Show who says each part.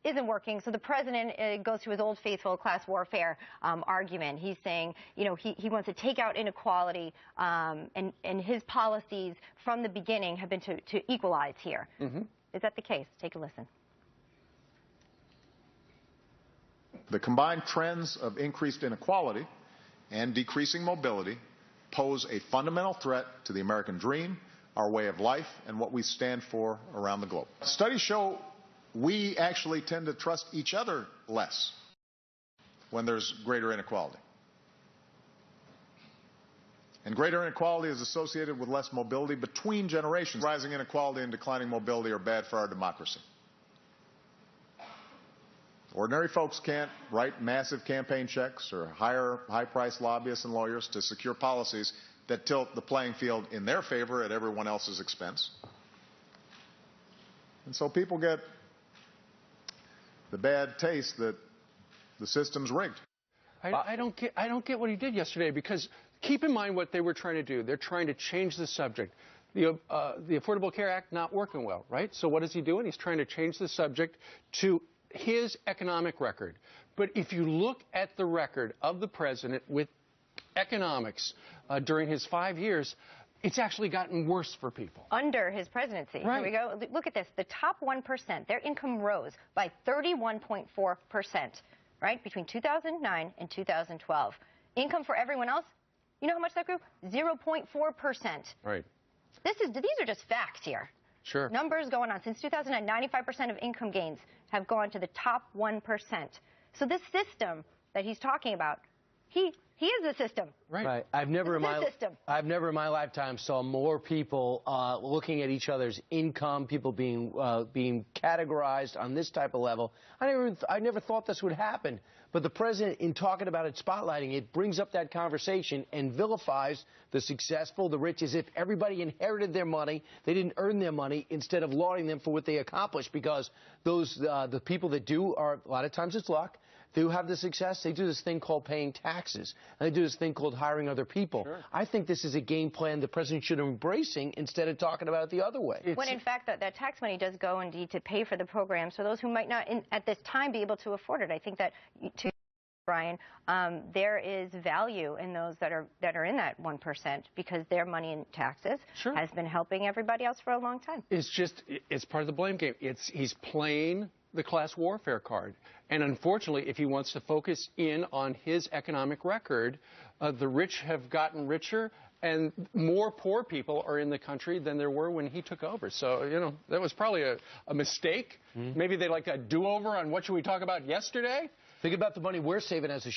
Speaker 1: isn't working. So the president goes to his old faithful class warfare argument. He's saying, you know, he wants to take out inequality, and his policies from the beginning have been to equalize here. Mm-hmm. Is that the case? Take a listen.
Speaker 2: The combined trends of increased inequality and decreasing mobility pose a fundamental threat to the American dream, our way of life, and what we stand for around the globe. Studies show we actually tend to trust each other less when there's greater inequality. And greater inequality is associated with less mobility between generations. Rising inequality and declining mobility are bad for our democracy. Ordinary folks can't write massive campaign checks or hire high-priced lobbyists and lawyers to secure policies that tilt the playing field in their favor at everyone else's expense. And so people get the bad taste that the system's rigged.
Speaker 3: I don't get what he did yesterday, because keep in mind what they were trying to do. They're trying to change the subject. The Affordable Care Act not working well, right? So what is he doing? He's trying to change the subject to his economic record. But if you look at the record of the president with economics during his 5 years, it's actually gotten worse for people.
Speaker 1: Under his presidency.
Speaker 3: Right.
Speaker 1: Here we go. Look at this. The top 1%, their income rose by 31.4%, right, between 2009 and 2012. Income for everyone else, you know how much that grew? 0.4%.
Speaker 3: Right.
Speaker 1: These are just facts here.
Speaker 3: Sure.
Speaker 1: Numbers going on. Since 2009, 95% of income gains have gone to the top 1%. So this system that he's talking about, he is the system.
Speaker 4: Right. I've never in my lifetime saw more people looking at each other's income, people being categorized on this type of level. I never thought this would happen. But the president, in talking about it, spotlighting it, brings up that conversation and vilifies the successful, the rich, as if everybody inherited their money, they didn't earn their money, instead of lauding them for what they accomplished. Because those the people that do are, a lot of times it's luck, they have the success, they do this thing called paying taxes. And they do this thing called hiring other people. Sure. I think this is a game plan the president should be embracing instead of talking about it the other way.
Speaker 1: When in fact that tax money does go indeed to pay for the programs for those who might not at this time be able to afford it. I think that, to Brian, there is value in those that are in that 1%, because their money in taxes has been helping everybody else for a long time.
Speaker 3: It's part of the blame game. He's playing the class warfare card. And unfortunately, if he wants to focus in on his economic record, the rich have gotten richer, and more poor people are in the country than there were when he took over. So, you know, that was probably a mistake. Mm-hmm. Maybe they'd like a do-over on what should we talk about yesterday.
Speaker 4: Think about the money we're saving as a